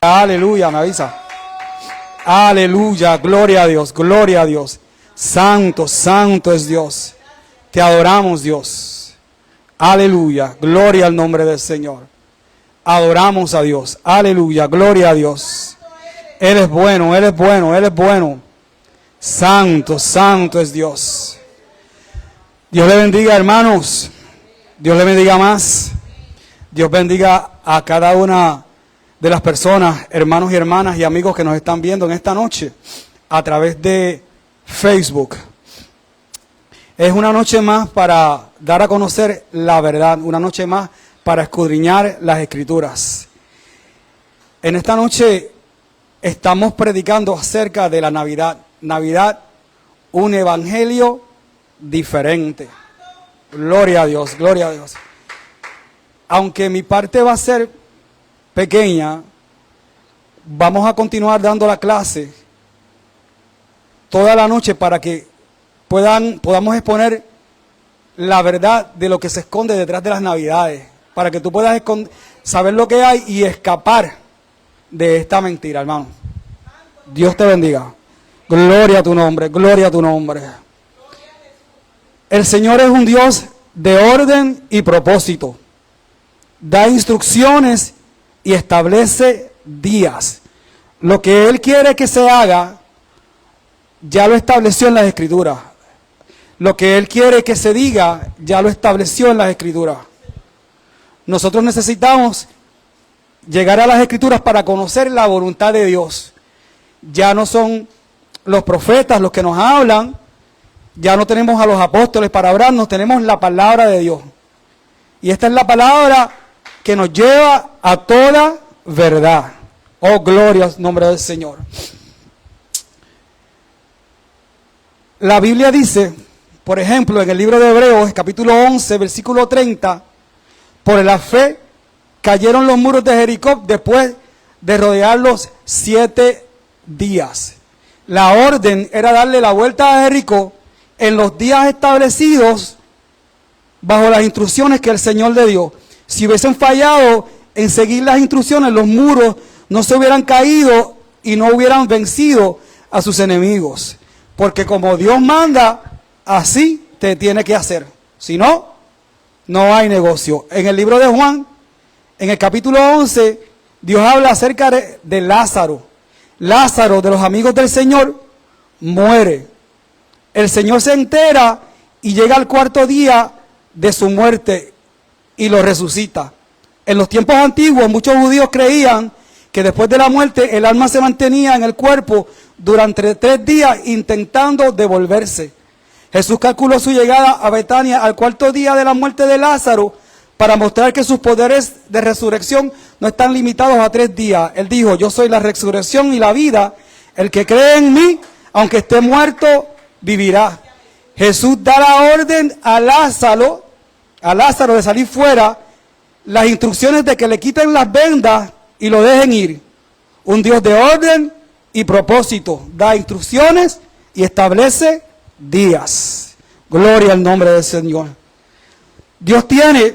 Aleluya, me avisa. Aleluya, gloria a Dios, gloria a Dios. Santo, santo es Dios. Te adoramos, Dios. Aleluya, gloria al nombre del Señor. Adoramos a Dios. Aleluya, gloria a Dios. Él es bueno, Él es bueno, Él es bueno. Santo, santo es Dios. Dios le bendiga, hermanos. Dios le bendiga más. Dios bendiga a cada una de las personas, hermanos y hermanas y amigos que nos están viendo en esta noche a través de Facebook. Es una noche más para dar a conocer la verdad, una noche más para escudriñar las Escrituras. En esta noche estamos predicando acerca de la Navidad. Navidad, un evangelio diferente. Gloria a Dios, gloria a Dios. Aunque mi parte va a ser pequeña, vamos a continuar dando la clase toda la noche para que podamos exponer la verdad de lo que se esconde detrás de las Navidades, para que tú puedas saber lo que hay y escapar de esta mentira, hermano. Dios te bendiga. Gloria a tu nombre, gloria a tu nombre. El Señor es un Dios de orden y propósito. Da instrucciones y establece días. Lo que Él quiere que se haga, ya lo estableció en las Escrituras. Lo que Él quiere que se diga, ya lo estableció en las Escrituras. Nosotros necesitamos llegar a las Escrituras para conocer la voluntad de Dios. Ya no son los profetas los que nos hablan, ya no tenemos a los apóstoles para hablarnos, tenemos la palabra de Dios. Y esta es la palabra que nos lleva a toda verdad. Oh, gloria al nombre del Señor. La Biblia dice, por ejemplo, en el libro de Hebreos, capítulo 11, versículo 30, por la fe cayeron los muros de Jericó después de rodearlos 7 días. La orden era darle la vuelta a Jericó en los días establecidos bajo las instrucciones que el Señor le dio. Si hubiesen fallado en seguir las instrucciones, los muros no se hubieran caído y no hubieran vencido a sus enemigos. Porque como Dios manda, así te tiene que hacer. Si no, no hay negocio. En el libro de Juan, en el capítulo 11, Dios habla acerca de Lázaro. Lázaro, de los amigos del Señor, muere. El Señor se entera y llega al 4.º día de su muerte y lo resucita. En los tiempos antiguos, muchos judíos creían que después de la muerte el alma se mantenía en el cuerpo durante 3 días intentando devolverse. Jesús calculó su llegada a Betania al 4.º día de la muerte de Lázaro para mostrar que sus poderes de resurrección no están limitados a 3 días. Él dijo, yo soy la resurrección y la vida. El que cree en mí, aunque esté muerto, vivirá. Jesús da la orden a Lázaro de salir fuera, las instrucciones de que le quiten las vendas y lo dejen ir. Un Dios de orden y propósito, da instrucciones y establece días. Gloria al nombre del Señor. Dios tiene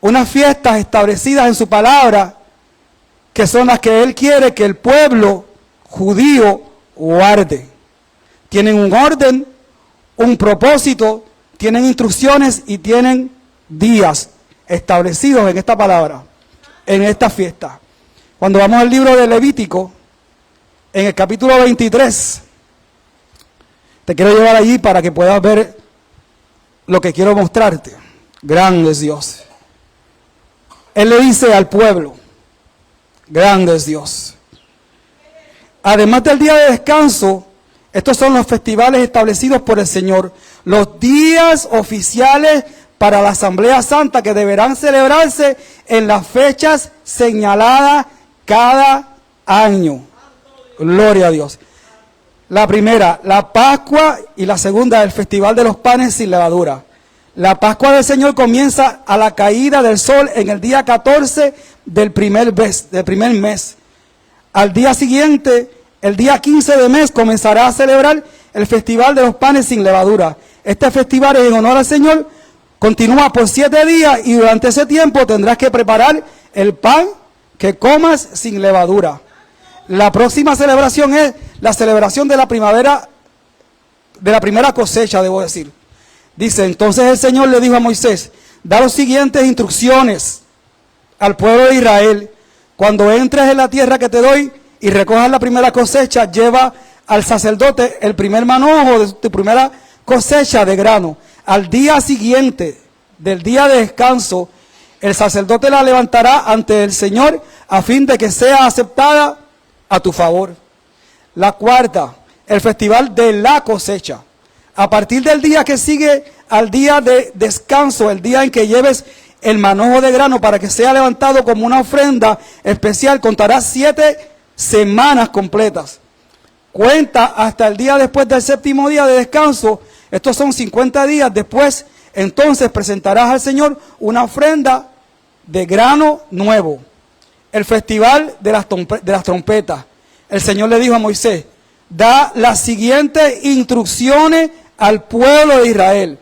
unas fiestas establecidas en su palabra que son las que Él quiere que el pueblo judío guarde. Tienen un orden, un propósito, tienen instrucciones y tienen días establecidos en esta palabra, en esta fiesta. Cuando vamos al libro de Levítico, en el capítulo 23, te quiero llevar allí para que puedas ver lo que quiero mostrarte. Grande es Dios. Él le dice al pueblo, grande es Dios. Además del día de descanso, estos son los festivales establecidos por el Señor, los días oficiales para la Asamblea Santa que deberán celebrarse en las fechas señaladas cada año. Gloria a Dios. La primera, la Pascua, y la segunda, el Festival de los Panes sin Levadura. La Pascua del Señor comienza a la caída del sol en el día 14 del primer mes. Al día siguiente, el día 15 de mes, comenzará a celebrar el Festival de los Panes sin Levadura. Este festival es en honor al Señor, continúa por 7 días y durante ese tiempo tendrás que preparar el pan que comas sin levadura. La próxima celebración es la celebración de la primavera, de la primera cosecha, debo decir. Dice, entonces el Señor le dijo a Moisés, da las siguientes instrucciones al pueblo de Israel. Cuando entres en la tierra que te doy y recojas la primera cosecha, lleva al sacerdote el primer manojo de tu primera cosecha de grano. Al día siguiente del día de descanso, el sacerdote la levantará ante el Señor a fin de que sea aceptada a tu favor. La cuarta, el festival de la cosecha. A partir del día que sigue al día de descanso, el día en que lleves el manojo de grano para que sea levantado como una ofrenda especial, contarás 7 semanas completas. Cuenta hasta el día después del séptimo día de descanso. Estos son 50 días después. Entonces presentarás al Señor una ofrenda de grano nuevo. El festival de las trompetas. El Señor le dijo a Moisés, da las siguientes instrucciones al pueblo de Israel.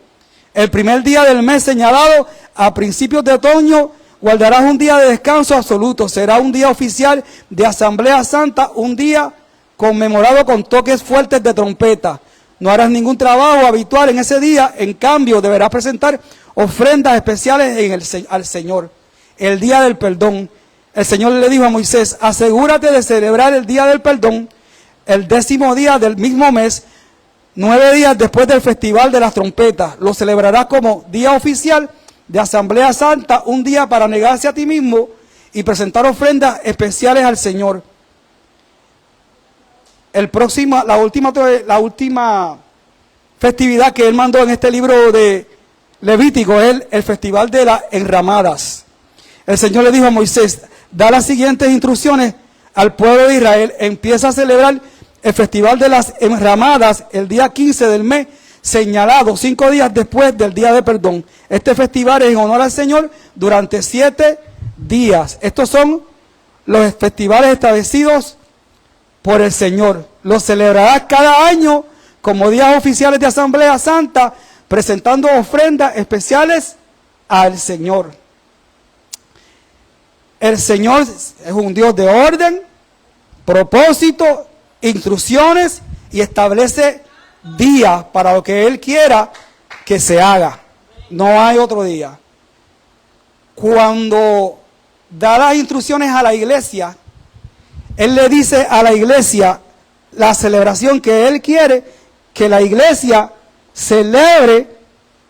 El primer día del mes señalado, a principios de otoño, guardarás un día de descanso absoluto. Será un día oficial de Asamblea Santa, un día conmemorado con toques fuertes de trompeta. No harás ningún trabajo habitual en ese día. En cambio, deberás presentar ofrendas especiales al Señor. El día del perdón. El Señor le dijo a Moisés, asegúrate de celebrar el día del perdón, el 10º día del mismo mes, 9 días después del festival de las trompetas. Lo celebrarás como día oficial de Asamblea Santa, un día para negarse a ti mismo y presentar ofrendas especiales al Señor. La última festividad que él mandó en este libro de Levítico es el festival de las enramadas. El Señor le dijo a Moisés, da las siguientes instrucciones al pueblo de Israel. Empieza a celebrar el festival de las enramadas el día 15 del mes señalado, 5 días después del día de perdón. Este festival es en honor al Señor durante 7 días. Estos son los festivales establecidos por el Señor. Los celebrarás cada año como días oficiales de Asamblea Santa, presentando ofrendas especiales al Señor. El Señor es un Dios de orden, propósito, instrucciones y establece días para lo que Él quiera que se haga. No hay otro día. Cuando da las instrucciones a la iglesia, Él le dice a la iglesia la celebración que Él quiere que la iglesia celebre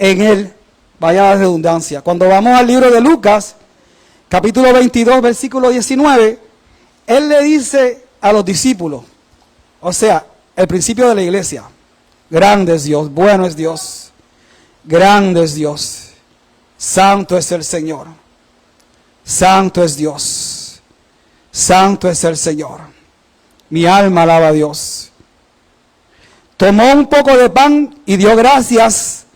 en Él. Vaya la redundancia. Cuando vamos al libro de Lucas, capítulo 22, versículo 19, Él le dice a los discípulos, o sea, el principio de la iglesia, grande es Dios, bueno es Dios, grande es Dios, santo es el Señor, santo es Dios, santo es el Señor, mi alma alaba a Dios. Tomó un poco de pan y dio gracias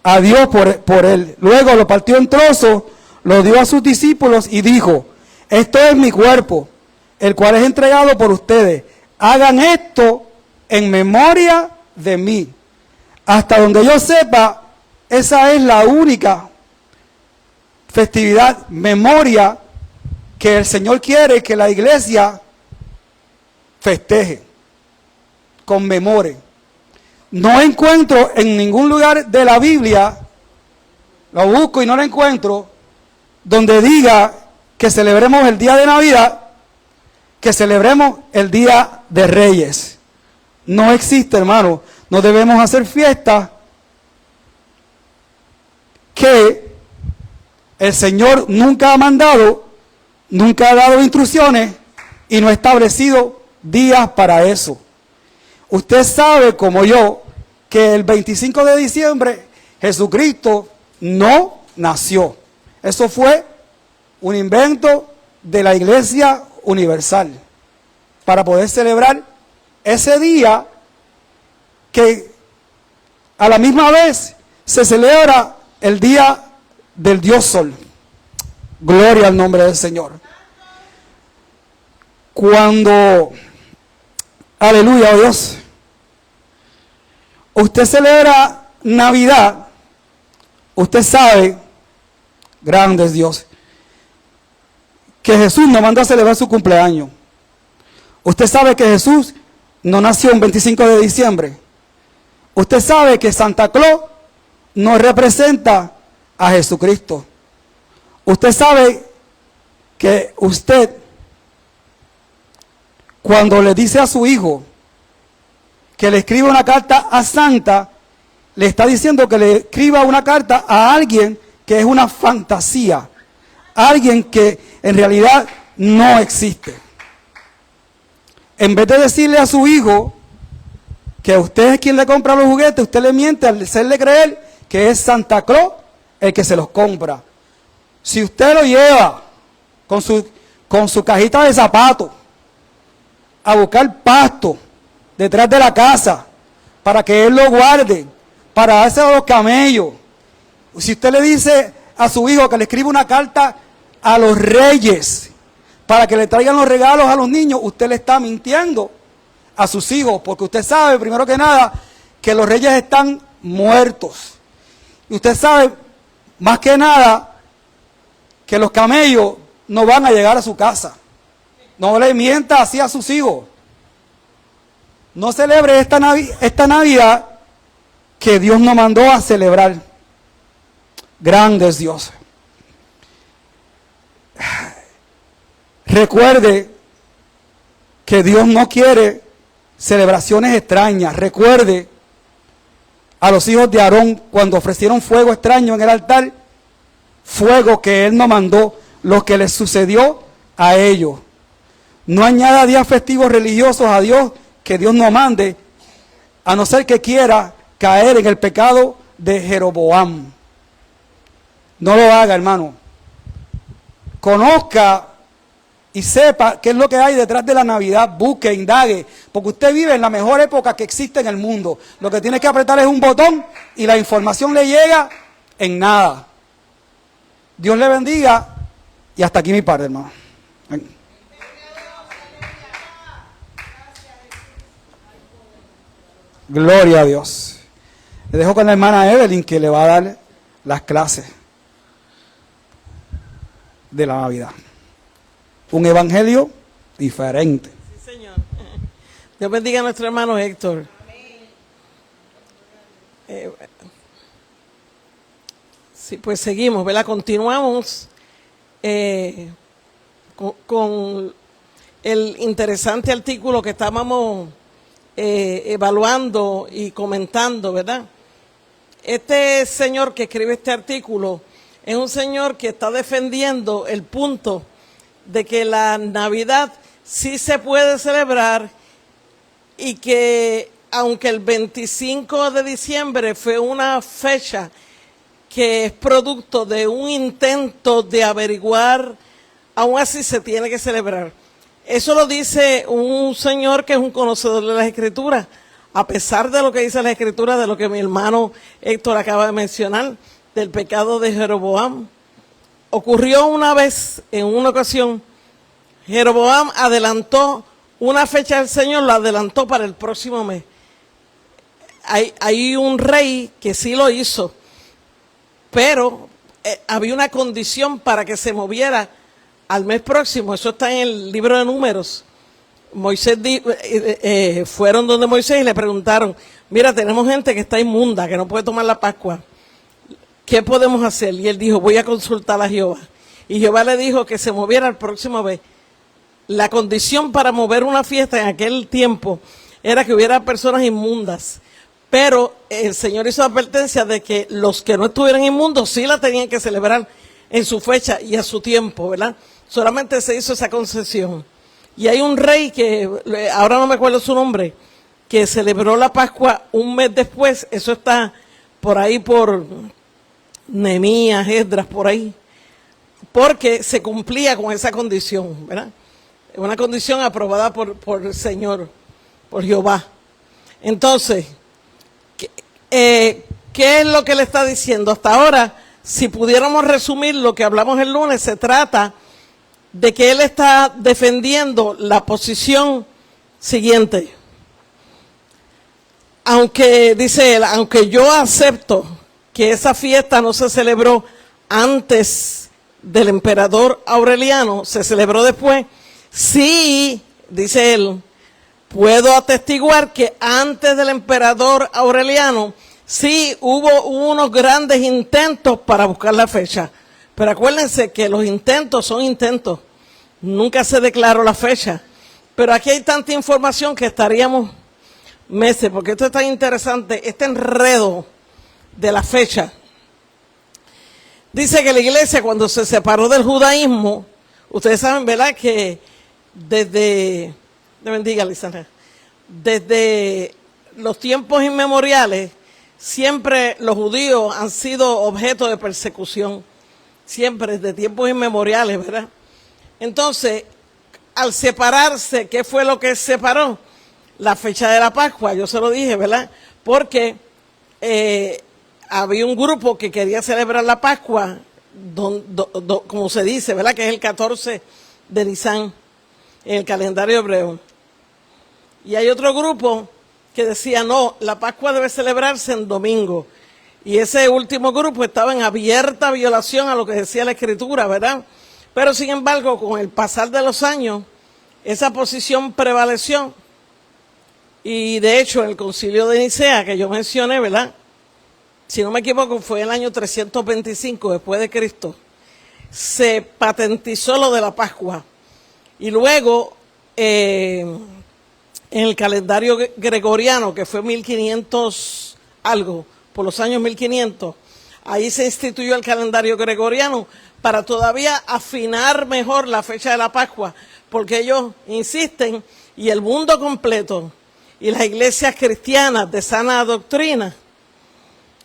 a Dios por él, luego lo partió en trozos, lo dio a sus discípulos y dijo, esto es mi cuerpo, el cual es entregado por ustedes. Hagan esto en memoria de mí. Hasta donde yo sepa, esa es la única festividad, memoria, que el Señor quiere que la iglesia festeje, conmemore. No encuentro en ningún lugar de la Biblia, lo busco y no lo encuentro, donde diga que celebremos el día de Navidad, que celebremos el día de Reyes. No existe, hermano. No debemos hacer fiesta que el Señor nunca ha mandado, nunca ha dado instrucciones y no ha establecido días para eso. Usted sabe, como yo, que el 25 de diciembre Jesucristo no nació. Eso fue un invento de la Iglesia Universal para poder celebrar ese día que a la misma vez se celebra el día del Dios Sol. Gloria al nombre del Señor. Cuando, aleluya, oh Dios, usted celebra Navidad, usted sabe, grande es Dios, que Jesús no mandó a celebrar su cumpleaños. Usted sabe que Jesús no nació un 25 de diciembre. Usted sabe que Santa Claus no representa a Jesucristo. Usted sabe que usted, cuando le dice a su hijo que le escriba una carta a Santa, le está diciendo que le escriba una carta a alguien que es una fantasía, alguien que en realidad no existe. En vez de decirle a su hijo que usted es quien le compra los juguetes, usted le miente al hacerle creer que es Santa Claus el que se los compra. Si usted lo lleva con su cajita de zapatos a buscar pasto detrás de la casa para que él lo guarde, para dárselo a los camellos. Si usted le dice a su hijo que le escriba una carta a los reyes para que le traigan los regalos a los niños, usted le está mintiendo a sus hijos, porque usted sabe, primero que nada, que los reyes están muertos. Y usted sabe, más que nada, que los camellos no van a llegar a su casa. No le mienta así a sus hijos. No celebre esta Navidad que Dios nos mandó a celebrar. Grande es Dios. Recuerde que Dios no quiere celebraciones extrañas. Recuerde a los hijos de Aarón cuando ofrecieron fuego extraño en el altar, fuego que Él no mandó, lo que les sucedió a ellos. No añada días festivos religiosos a Dios que Dios no mande, a no ser que quiera caer en el pecado de Jeroboam. No lo haga, hermano. Conozca y sepa qué es lo que hay detrás de la Navidad. Busque, indague, porque usted vive en la mejor época que existe en el mundo. Lo que tiene que apretar es un botón y la información le llega en nada. Dios le bendiga y hasta aquí mi parte, hermano. Ven. Gloria a Dios. Le dejo con la hermana Evelyn, que le va a dar las clases de la Navidad. Un evangelio diferente. Sí, Señor. Dios bendiga a nuestro hermano Héctor. Sí, pues seguimos, ¿verdad? Continuamos con el interesante artículo que estábamos evaluando y comentando, ¿verdad? Este señor que escribe este artículo es un señor que está defendiendo el punto de que la Navidad sí se puede celebrar y que aunque el 25 de diciembre fue una fecha que es producto de un intento de averiguar, aún así se tiene que celebrar. Eso lo dice un señor que es un conocedor de las Escrituras, a pesar de lo que dice la Escritura, de lo que mi hermano Héctor acaba de mencionar, del pecado de Jeroboam. Ocurrió una vez, en una ocasión, Jeroboam adelantó una fecha del Señor, la adelantó para el próximo mes. Hay un rey que sí lo hizo, pero había una condición para que se moviera al mes próximo. Eso está en el libro de Números. Moisés fueron donde Moisés y le preguntaron: mira, tenemos gente que está inmunda, que no puede tomar la Pascua. ¿Qué podemos hacer? Y él dijo: voy a consultar a Jehová. Y Jehová le dijo que se moviera al próximo mes. La condición para mover una fiesta en aquel tiempo era que hubiera personas inmundas. Pero el Señor hizo advertencia de que los que no estuvieran inmundos sí la tenían que celebrar en su fecha y a su tiempo, ¿verdad? Solamente se hizo esa concesión. Y hay un rey que, ahora no me acuerdo su nombre, que celebró la Pascua un mes después. Eso está por ahí por Nehemías, Esdras, por ahí. Porque se cumplía con esa condición, ¿verdad? Una condición aprobada por el Señor, por Jehová. Entonces, ¿qué es lo que le está diciendo? Hasta ahora, si pudiéramos resumir lo que hablamos el lunes, se trata de que él está defendiendo la posición siguiente. Aunque, dice él, aunque yo acepto que esa fiesta no se celebró antes del emperador Aureliano se celebró después, sí, dice él, puedo atestiguar que antes del emperador Aureliano sí hubo unos grandes intentos para buscar la fecha. Pero acuérdense que los intentos son intentos. Nunca se declaró la fecha. Pero aquí hay tanta información que estaríamos meses, porque esto es tan interesante, este enredo de la fecha. Dice que la iglesia, cuando se separó del judaísmo, ustedes saben, ¿verdad?, que desde, Dios bendiga, Lisandra, desde los tiempos inmemoriales, siempre los judíos han sido objeto de persecución, siempre desde tiempos inmemoriales, ¿verdad? Entonces, al separarse, ¿qué fue lo que separó? La fecha de la Pascua, yo se lo dije, ¿verdad? Porque había un grupo que quería celebrar la Pascua, como se dice, ¿verdad?, que es el 14 de Nisan, en el calendario hebreo. Y hay otro grupo que decía, no, la Pascua debe celebrarse en domingo. Y ese último grupo estaba en abierta violación a lo que decía la Escritura, ¿verdad? Pero sin embargo, con el pasar de los años, esa posición prevaleció. Y de hecho, el concilio de Nicea, que yo mencioné, ¿verdad?, si no me equivoco, fue el año 325 después de Cristo, se patentizó lo de la Pascua. Y luego, en el calendario gregoriano, que fue 1500 algo, por los años 1500, ahí se instituyó el calendario gregoriano para todavía afinar mejor la fecha de la Pascua, porque ellos insisten, y el mundo completo, y las iglesias cristianas de sana doctrina,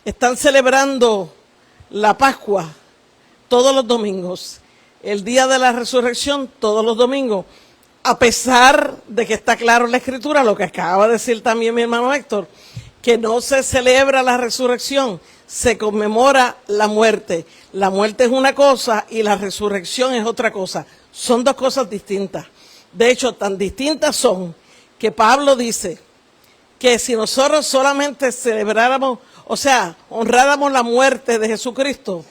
están celebrando la Pascua todos los domingos, el día de la resurrección todos los domingos, a pesar de que está claro en la Escritura, lo que acaba de decir también mi hermano Héctor, que no se celebra la resurrección, se conmemora la muerte. La muerte es una cosa y la resurrección es otra cosa. Son dos cosas distintas. De hecho, tan distintas son que Pablo dice que si nosotros solamente celebráramos, o sea, honráramos la muerte de Jesucristo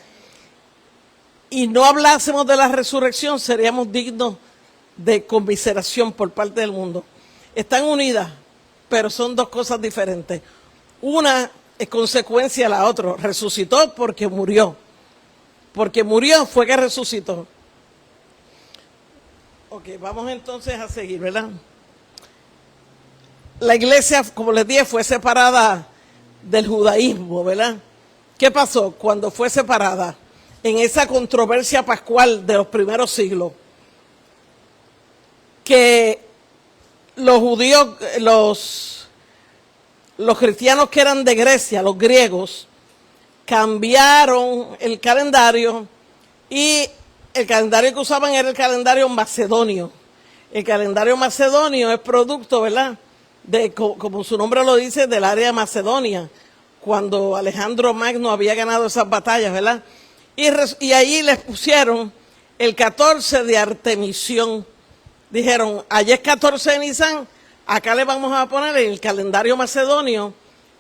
y no hablásemos de la resurrección, seríamos dignos de conmiseración por parte del mundo. Están unidas, pero son dos cosas diferentes. Una es consecuencia de la otra. Resucitó porque murió. Porque murió fue que resucitó. Ok, vamos entonces a seguir, ¿verdad? La iglesia, como les dije, fue separada del judaísmo, ¿verdad? ¿Qué pasó cuando fue separada? En esa controversia pascual de los primeros siglos, que los judíos, los cristianos que eran de Grecia, los griegos, cambiaron el calendario y el calendario que usaban era el calendario macedonio. El calendario macedonio es producto, ¿verdad?, de, como su nombre lo dice, del área de Macedonia, cuando Alejandro Magno había ganado esas batallas, ¿verdad? Y ahí les pusieron el 14 de Artemisión. Dijeron, allá es 14 de Nisan, acá le vamos a poner el calendario macedonio,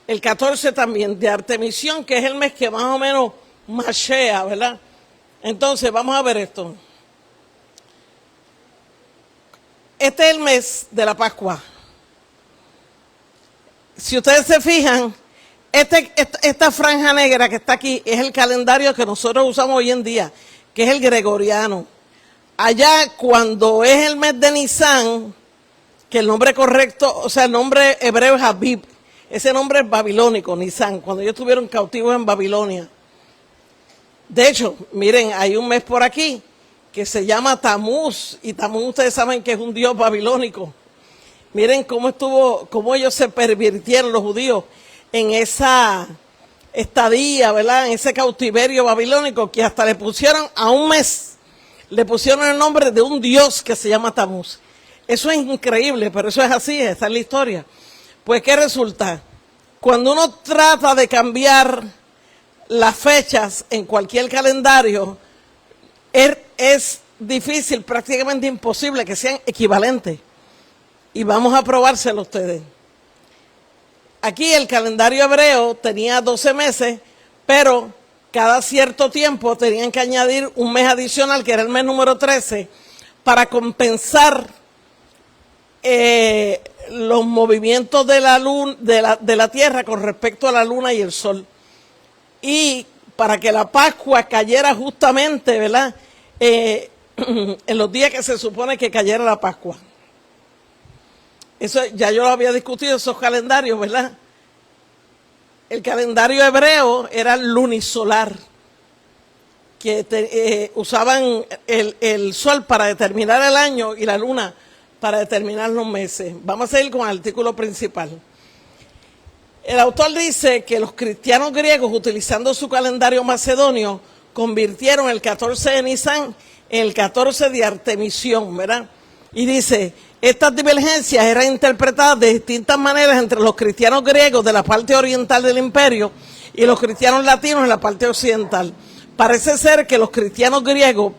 el 14 también de Artemisión, que es el mes que más o menos machea, ¿verdad? Entonces, vamos a ver esto. Este es el mes de la Pascua. Si ustedes se fijan, esta franja negra que está aquí es el calendario que nosotros usamos hoy en día, que es el gregoriano. Allá, cuando es el mes de Nisan, que el nombre correcto, o sea, el nombre hebreo es Abib, ese nombre es babilónico, Nisan, cuando ellos estuvieron cautivos en Babilonia. De hecho, miren, hay un mes por aquí que se llama Tamuz, y Tamuz ustedes saben que es un dios babilónico. Miren cómo ellos se pervirtieron, los judíos, en esa estadía, ¿verdad?, en ese cautiverio babilónico, que hasta le pusieron a un mes, le pusieron el nombre de un dios que se llama Tamuz. Eso es increíble, pero eso es así, esa es la historia. Pues, ¿qué resulta? Cuando uno trata de cambiar las fechas en cualquier calendario, es difícil, prácticamente imposible que sean equivalentes. Y vamos a probárselo a ustedes. Aquí el calendario hebreo tenía 12 meses, pero cada cierto tiempo tenían que añadir un mes adicional, que era el mes número 13, para compensar los movimientos de la luna, de la tierra con respecto a la luna y el sol. Y para que la Pascua cayera justamente, ¿verdad?, en los días que se supone que cayera la Pascua. Eso ya yo lo había discutido, esos calendarios, ¿verdad? El calendario hebreo era lunisolar, que usaban el sol para determinar el año y la luna para determinar los meses. Vamos a seguir con el artículo principal. El autor dice que los cristianos griegos, utilizando su calendario macedonio, convirtieron el 14 de Nisan en el 14 de Artemisión, ¿verdad? Y dice, estas divergencias eran interpretadas de distintas maneras entre los cristianos griegos de la parte oriental del imperio y los cristianos latinos en la parte occidental. Parece ser que los cristianos griegos,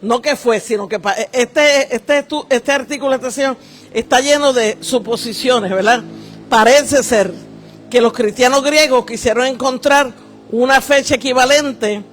no que fue, sino que este artículo, esta sección, está lleno de suposiciones, ¿verdad? Parece ser que los cristianos griegos quisieron encontrar una fecha equivalente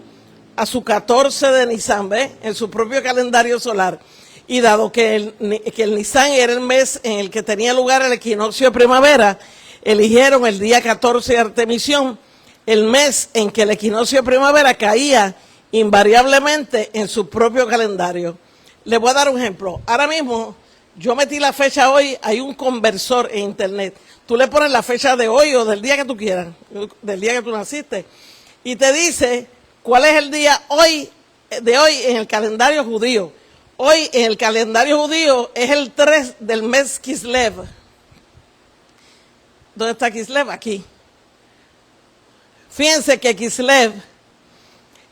a su 14 de Nisan, ¿ves?, en su propio calendario solar. Y dado que el Nisan era el mes en el que tenía lugar el equinoccio de primavera, eligieron el día 14 de Artemisión, el mes en que el equinoccio de primavera caía invariablemente en su propio calendario. Les voy a dar un ejemplo. Ahora mismo, yo metí la fecha hoy, hay un conversor en internet. Tú le pones la fecha de hoy o del día que tú quieras, del día que tú naciste, y te dice cuál es el día de hoy en el calendario judío. Hoy en el calendario judío es el 3 del mes Kislev. ¿Dónde está Kislev? Aquí. Fíjense que Kislev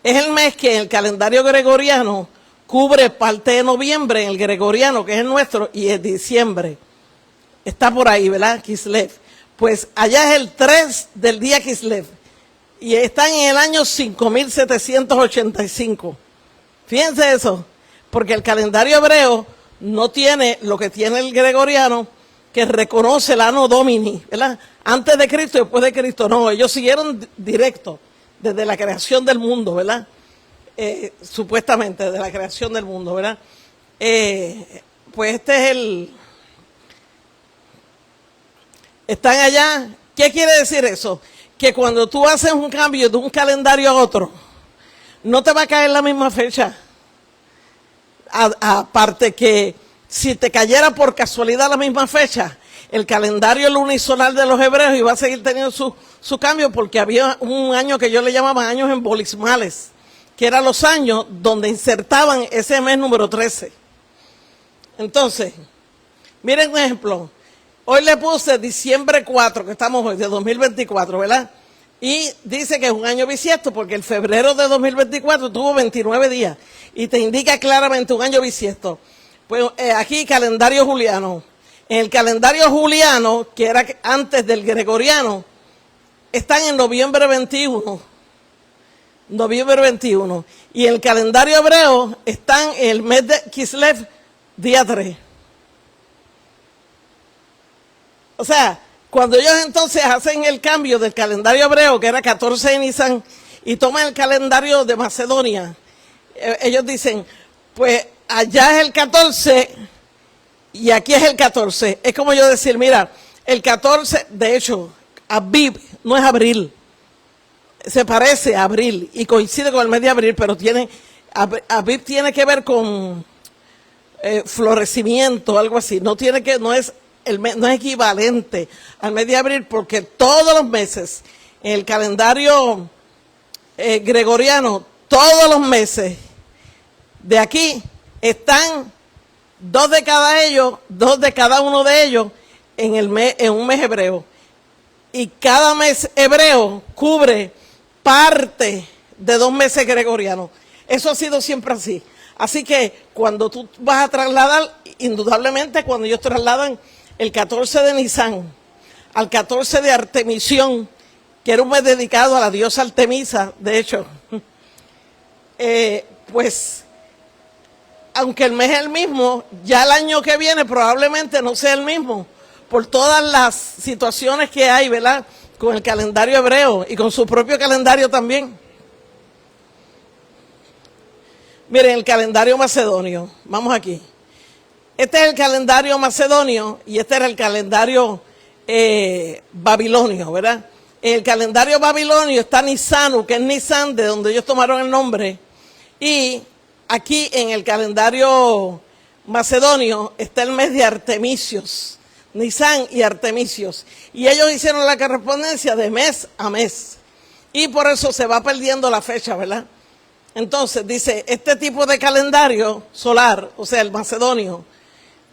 es el mes que en el calendario gregoriano cubre parte de noviembre, en el gregoriano, que es el nuestro, y es diciembre. Está por ahí, ¿verdad? Kislev. Pues allá es el 3 del día Kislev. Y están en el año 5785. Fíjense eso. Porque el calendario hebreo no tiene lo que tiene el gregoriano, que reconoce el Anno Domini, ¿verdad? Antes de Cristo y después de Cristo. No, ellos siguieron directo desde la creación del mundo, ¿verdad? Supuestamente desde la creación del mundo, ¿verdad? Pues este es están allá. ¿Qué quiere decir eso? Que cuando tú haces un cambio de un calendario a otro, no te va a caer la misma fecha. Aparte que si te cayera por casualidad la misma fecha, el calendario lunisolar de los hebreos iba a seguir teniendo su cambio, porque había un año que yo le llamaba años embolismales, que eran los años donde insertaban ese mes número 13. Entonces, miren un ejemplo. Hoy le puse diciembre 4, que estamos hoy, de 2024, ¿verdad? Y dice que es un año bisiesto porque el febrero de 2024 tuvo 29 días y te indica claramente un año bisiesto. Pues aquí calendario juliano. En el calendario juliano, que era antes del gregoriano, están en noviembre 21. Noviembre 21. Y en el calendario hebreo están en el mes de Kislev, día 3. O sea, cuando ellos entonces hacen el cambio del calendario hebreo, que era 14 de Nisan, y toman el calendario de Macedonia, ellos dicen, pues allá es el 14 y aquí es el 14. Es como yo decir, mira, el 14, de hecho, Abib no es abril, se parece a abril y coincide con el mes de abril, pero Abib tiene que ver con florecimiento, algo así, no es equivalente al mes de abril, porque todos los meses en el calendario gregoriano, todos los meses de aquí están dos de cada uno de ellos en un mes hebreo, y cada mes hebreo cubre parte de 2 meses gregorianos. Eso ha sido siempre así. Así que cuando tú vas a trasladar, indudablemente cuando ellos trasladan el 14 de Nisan al 14 de Artemisión, que era un mes dedicado a la diosa Artemisa, de hecho, pues, aunque el mes es el mismo, ya el año que viene probablemente no sea el mismo, por todas las situaciones que hay, ¿verdad?, con el calendario hebreo y con su propio calendario también. Miren, el calendario macedonio, vamos aquí. Este es el calendario macedonio y este era el calendario babilonio, ¿verdad? En el calendario babilonio está Nisanu, que es Nisan, de donde ellos tomaron el nombre. Y aquí en el calendario macedonio está el mes de Artemisios, Nisan y Artemisios. Y ellos hicieron la correspondencia de mes a mes. Y por eso se va perdiendo la fecha, ¿verdad? Entonces dice, este tipo de calendario solar, o sea, el macedonio,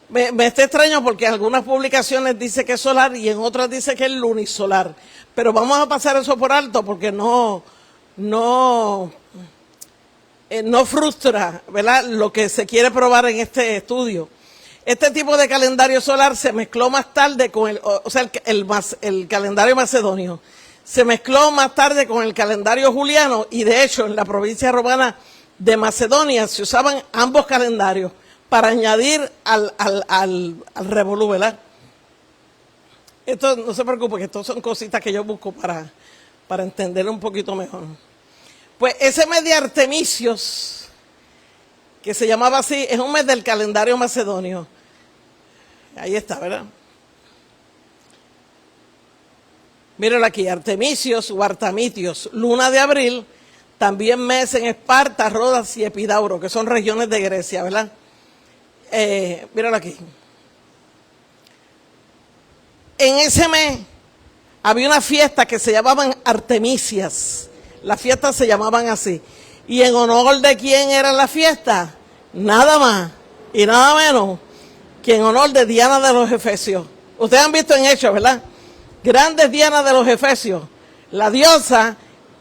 me está extraño porque en algunas publicaciones dice que es solar y en otras dice que es lunisolar. Pero vamos a pasar eso por alto porque no frustra, ¿verdad?, lo que se quiere probar en este estudio. Este tipo de calendario solar se mezcló más tarde con el calendario macedonio. Se mezcló más tarde con el calendario juliano y de hecho en la provincia romana de Macedonia se usaban ambos calendarios para añadir al revolú, ¿verdad? Esto no se preocupe, que estas son cositas que yo busco para entenderlo un poquito mejor. Pues ese mes de Artemisios, que se llamaba así, es un mes del calendario macedonio. Ahí está, ¿verdad? Mírenlo aquí, Artemisios o Artamitios, luna de abril, también mes en Esparta, Rodas y Epidauro, que son regiones de Grecia, ¿verdad? Mírenlo aquí. En ese mes había una fiesta que se llamaban Artemisias. Las fiestas se llamaban así. ¿Y en honor de quién era la fiesta? Nada más y nada menos que en honor de Diana de los Efesios. Ustedes han visto en Hechos, ¿verdad? Grandes Diana de los Efesios. La diosa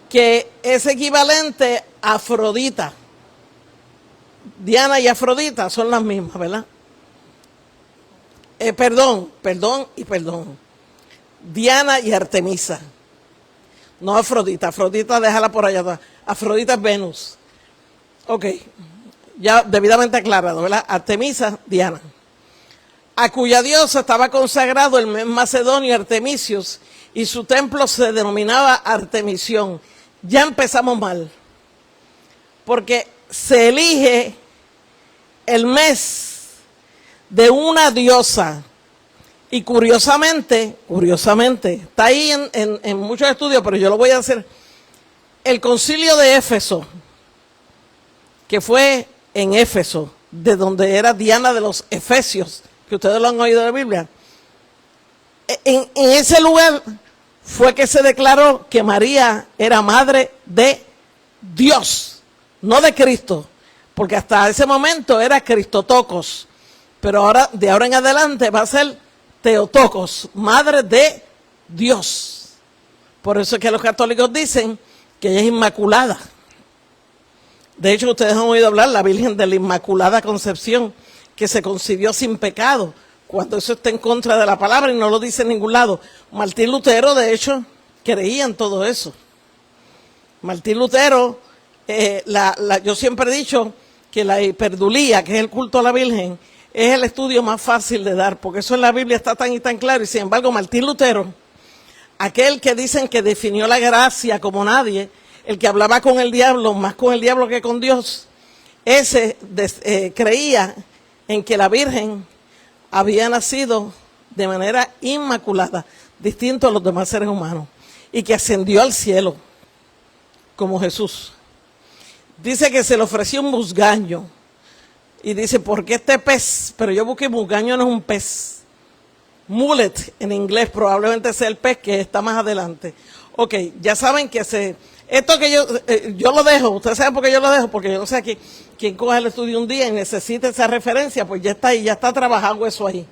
que es equivalente a Afrodita. Diana y Afrodita son las mismas, ¿verdad? Perdón. Diana y Artemisa. No Afrodita. Afrodita déjala por allá atrás. Afrodita es Venus. Ok. Ya debidamente aclarado, ¿verdad? Artemisa, Diana. A cuya diosa estaba consagrado el mes macedonio Artemisios y su templo se denominaba Artemisión. Ya empezamos mal. Porque se elige el mes de una diosa. Y curiosamente, está ahí en muchos estudios, pero yo lo voy a hacer. El concilio de Éfeso, que fue en Éfeso, de donde era Diana de los Efesios, que ustedes lo han oído en la Biblia. En ese lugar fue que se declaró que María era madre de Dios, no de Cristo, porque hasta ese momento era Cristotocos, pero ahora, de ahora en adelante va a ser Teotocos, madre de Dios. Por eso es que los católicos dicen que ella es inmaculada. De hecho, ustedes han oído hablar la Virgen de la Inmaculada Concepción, que se concibió sin pecado, cuando eso está en contra de la palabra y no lo dice en ningún lado. Martín Lutero, de hecho, creía en todo eso. Martín Lutero, yo siempre he dicho que la hiperdulía, que es el culto a la Virgen, es el estudio más fácil de dar, porque eso en la Biblia está tan y tan claro. Y sin embargo, Martín Lutero, aquel que dicen que definió la gracia como nadie, el que hablaba con el diablo, más con el diablo que con Dios, ese creía en que la Virgen había nacido de manera inmaculada, distinto a los demás seres humanos, y que ascendió al cielo como Jesús. Dice que se le ofreció un musgaño, y dice, ¿por qué este pez? Pero yo busqué, musgaño no es un pez. Mullet en inglés probablemente sea el pez que está más adelante. Ok, ya saben que esto que yo lo dejo, ustedes saben por qué yo lo dejo, porque yo no sé que quien coja el estudio un día y necesita esa referencia, pues ya está ahí, ya está trabajando eso ahí.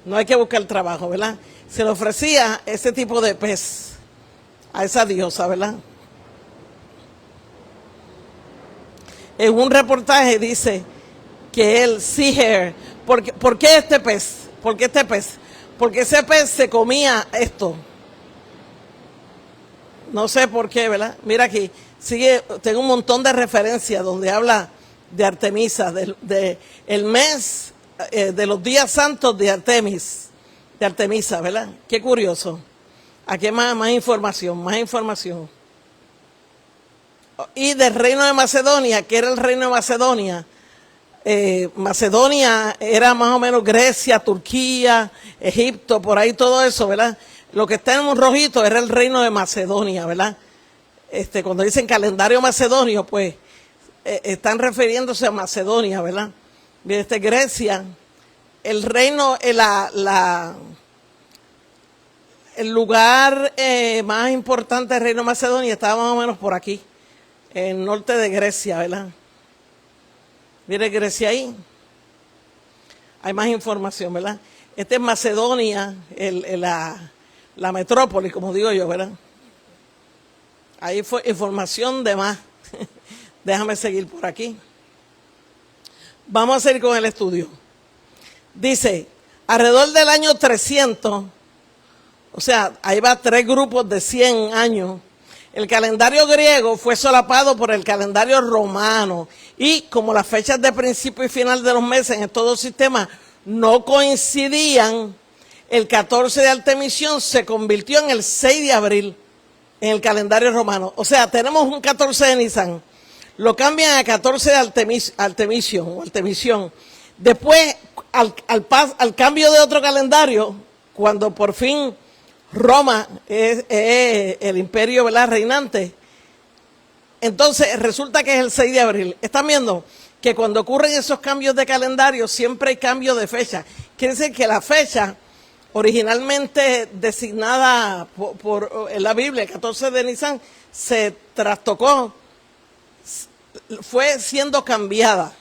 No hay que buscar el trabajo, ¿verdad? Se le ofrecía ese tipo de pez a esa diosa, ¿verdad? En un reportaje dice que el sea hare, ¿por qué este pez? ¿Por qué este pez? Porque ese pez se comía esto. No sé por qué, ¿verdad? Mira aquí, tengo un montón de referencias donde habla de Artemisa, el mes de los días santos de Artemisa, ¿verdad? Qué curioso. Aquí hay más información, más información. Y del reino de Macedonia, ¿qué era el reino de Macedonia? Macedonia era más o menos Grecia, Turquía, Egipto, por ahí todo eso, ¿verdad? Lo que está en un rojito era el reino de Macedonia, ¿verdad? Cuando dicen calendario macedonio, pues están refiriéndose a Macedonia, ¿verdad? Grecia, el reino, el lugar más importante del reino de Macedonia estaba más o menos por aquí, en el norte de Grecia, ¿verdad? Mire Grecia ahí. Hay más información, ¿verdad? Es Macedonia, la metrópoli, como digo yo, ¿verdad? Ahí fue información de más. Déjame seguir por aquí. Vamos a seguir con el estudio. Dice, alrededor del año 300, o sea, ahí va 3 grupos de 100 años, el calendario griego fue solapado por el calendario romano y como las fechas de principio y final de los meses en estos dos sistemas no coincidían, el 14 de Artemisión se convirtió en el 6 de abril en el calendario romano. O sea, tenemos un 14 de Nisan, lo cambian a 14 de Artemisión. Después, al cambio de otro calendario, cuando por fin Roma es el imperio, ¿verdad?, reinante, entonces resulta que es el 6 de abril. ¿Están viendo? Que cuando ocurren esos cambios de calendario siempre hay cambio de fecha. Quiere decir que la fecha originalmente designada en la Biblia, el 14 de Nisan, se trastocó, fue siendo cambiada.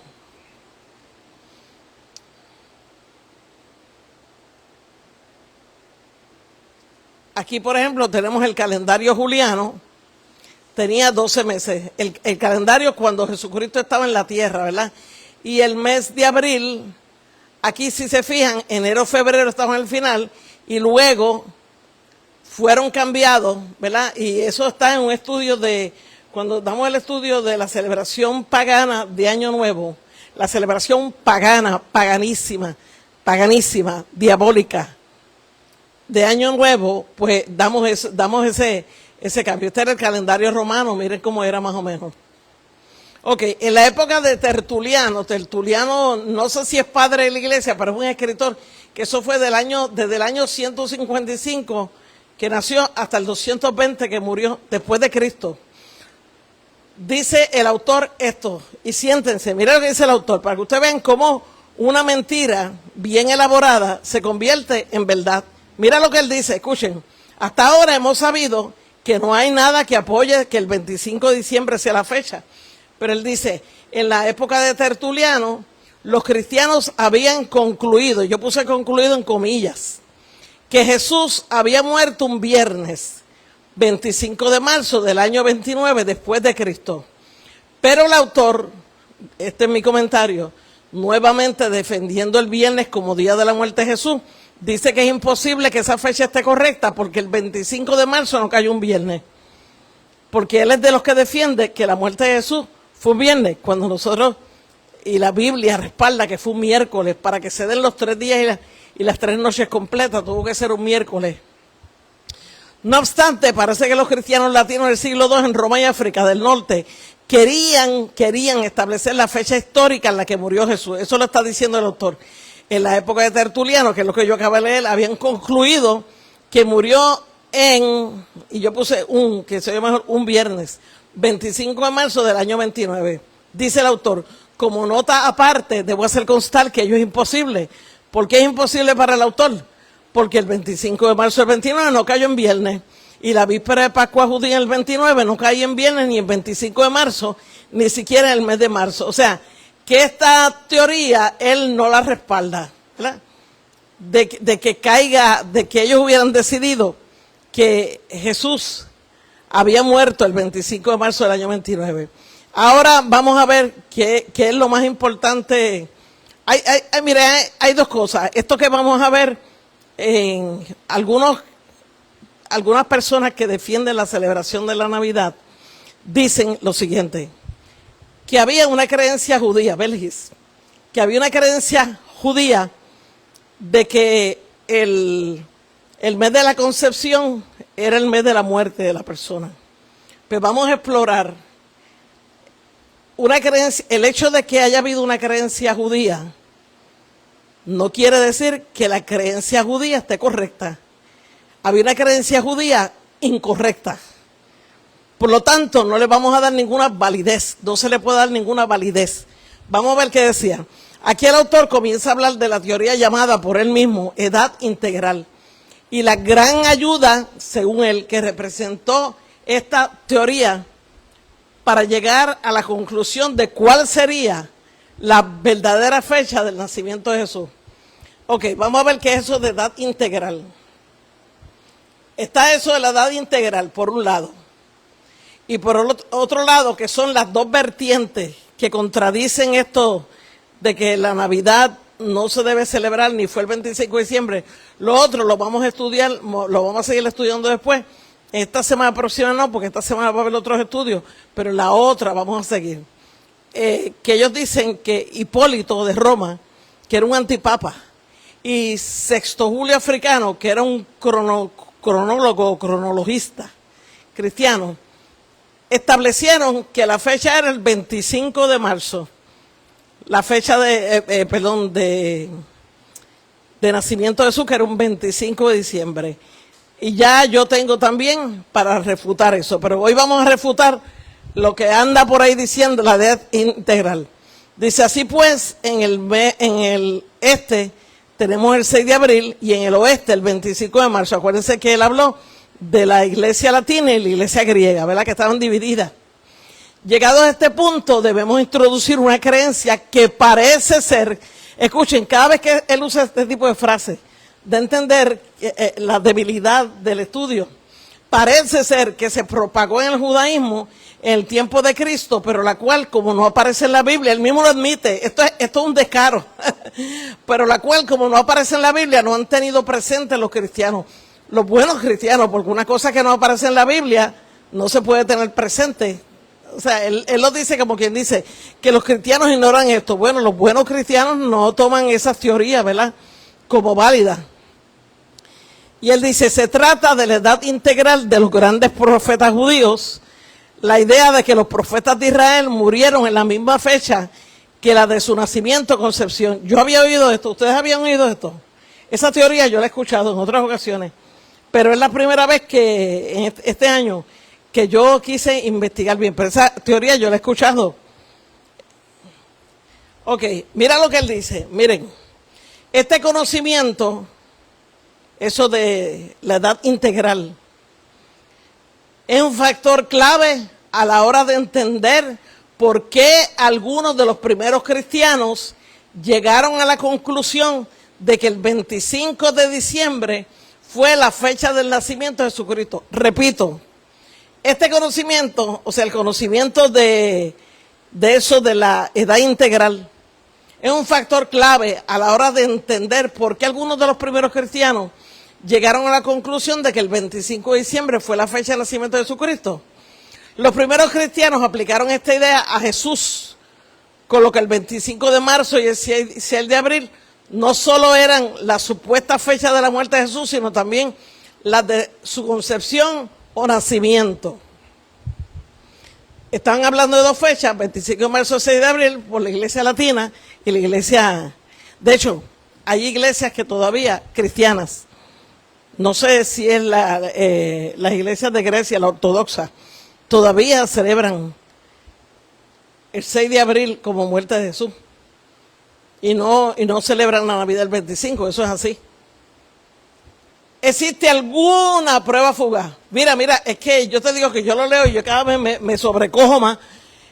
Aquí, por ejemplo, tenemos el calendario juliano, tenía 12 meses. El calendario cuando Jesucristo estaba en la tierra, ¿verdad? Y el mes de abril, aquí si se fijan, enero, febrero estaban al final, y luego fueron cambiados, ¿verdad? Y eso está en un estudio cuando damos el estudio de la celebración pagana de Año Nuevo, la celebración pagana, paganísima, diabólica, de Año Nuevo, pues damos ese cambio. Este era el calendario romano, miren cómo era más o menos. Ok, en la época de Tertuliano, no sé si es padre de la iglesia, pero es un escritor, que eso fue desde el año 155, que nació, hasta el 220, que murió después de Cristo. Dice el autor esto, y siéntense, miren lo que dice el autor, para que ustedes vean cómo una mentira bien elaborada se convierte en verdad. Mira lo que él dice, escuchen. Hasta ahora hemos sabido que no hay nada que apoye que el 25 de diciembre sea la fecha. Pero él dice, en la época de Tertuliano, los cristianos habían concluido, yo puse concluido en comillas, que Jesús había muerto un viernes, 25 de marzo del año 29 después de Cristo. Pero el autor, este es mi comentario, nuevamente defendiendo el viernes como día de la muerte de Jesús, dice que es imposible que esa fecha esté correcta porque el 25 de marzo no cayó un viernes. Porque él es de los que defiende que la muerte de Jesús fue un viernes, cuando nosotros, y la Biblia respalda que fue un miércoles, para que se den los 3 días y las 3 noches completas, tuvo que ser un miércoles. No obstante, parece que los cristianos latinos del siglo II en Roma y África del Norte querían establecer la fecha histórica en la que murió Jesús. Eso lo está diciendo el autor. En la época de Tertuliano, que es lo que yo acabo de leer, habían concluido que murió y yo puse que se oye mejor, un viernes, 25 de marzo del año 29. Dice el autor, como nota aparte, debo hacer constar que ello es imposible. ¿Por qué es imposible para el autor? Porque el 25 de marzo del 29 no cayó en viernes, y la víspera de Pascua judía el 29 no cae en viernes, ni el 25 de marzo, ni siquiera en el mes de marzo. O sea, que esta teoría él no la respalda, ¿verdad? De que ellos hubieran decidido que Jesús había muerto el 25 de marzo del año 29. Ahora vamos a ver qué es lo más importante. Mire, hay 2 cosas. Esto que vamos a ver en algunas personas que defienden la celebración de la Navidad dicen lo siguiente: que había una creencia judía, Belgis, que había una creencia judía de que el mes de la concepción era el mes de la muerte de la persona. Pues vamos a explorar una creencia. El hecho de que haya habido una creencia judía no quiere decir que la creencia judía esté correcta. Había una creencia judía incorrecta. Por lo tanto, no le vamos a dar ninguna validez, no se le puede dar ninguna validez. Vamos a ver qué decía. Aquí el autor comienza a hablar de la teoría llamada por él mismo edad integral. Y la gran ayuda, según él, que representó esta teoría para llegar a la conclusión de cuál sería la verdadera fecha del nacimiento de Jesús. Ok, vamos a ver qué es eso de edad integral. Está eso de la edad integral, por un lado. Y por otro lado, que son las dos vertientes que contradicen esto de que la Navidad no se debe celebrar ni fue el 25 de diciembre. Lo otro lo vamos a estudiar, lo vamos a seguir estudiando después. Esta semana próxima no, porque esta semana va a haber otros estudios, pero la otra vamos a seguir. Que ellos dicen que Hipólito de Roma, que era un antipapa, y Sexto Julio Africano, que era un cronólogo, cronologista cristiano, establecieron que la fecha era el 25 de marzo, la fecha de nacimiento de Jesús, que era un 25 de diciembre. Y ya yo tengo también para refutar eso, pero hoy vamos a refutar lo que anda por ahí diciendo la edad integral. Dice, así pues, en el este tenemos el 6 de abril y en el oeste el 25 de marzo. Acuérdense que él habló de la iglesia latina y la iglesia griega, ¿verdad? Que estaban divididas. Llegados a este punto, debemos introducir una creencia que parece ser, escuchen, cada vez que él usa este tipo de frases, de entender la debilidad del estudio, parece ser que se propagó en el judaísmo en el tiempo de Cristo, pero la cual, como no aparece en la Biblia, él mismo lo admite, esto es un descaro, pero la cual, como no aparece en la Biblia, no han tenido presente los cristianos, los buenos cristianos, porque una cosa que no aparece en la Biblia no se puede tener presente. O sea, él lo dice como quien dice que los cristianos ignoran esto. Bueno, los buenos cristianos no toman esas teorías, ¿verdad?, como válidas. Y él dice, se trata de la edad integral de los grandes profetas judíos, la idea de que los profetas de Israel murieron en la misma fecha que la de su nacimiento o concepción. Yo había oído esto, ¿ustedes habían oído esto? Esa teoría yo la he escuchado en otras ocasiones, pero es la primera vez que en este año que yo quise investigar bien, pero esa teoría yo la he escuchado. Ok, mira lo que él dice, miren, este conocimiento, eso de la edad integral, es un factor clave a la hora de entender por qué algunos de los primeros cristianos llegaron a la conclusión de que el 25 de diciembre fue la fecha del nacimiento de Jesucristo. Repito, este conocimiento, o sea, el conocimiento de eso de la edad integral, es un factor clave a la hora de entender por qué algunos de los primeros cristianos llegaron a la conclusión de que el 25 de diciembre fue la fecha de nacimiento de Jesucristo. Los primeros cristianos aplicaron esta idea a Jesús, con lo que el 25 de marzo y el 6 de abril no solo eran la supuesta fecha de la muerte de Jesús, sino también la de su concepción o nacimiento. Están hablando de dos fechas, 25 de marzo y 6 de abril, por la iglesia latina y la iglesia... De hecho, hay iglesias que todavía, cristianas, no sé si es las iglesias de Grecia, la ortodoxa, todavía celebran el 6 de abril como muerte de Jesús. Y no celebran la Navidad el 25, eso es así. ¿Existe alguna prueba fugaz? Mira, es que yo te digo que yo lo leo y yo cada vez me sobrecojo más.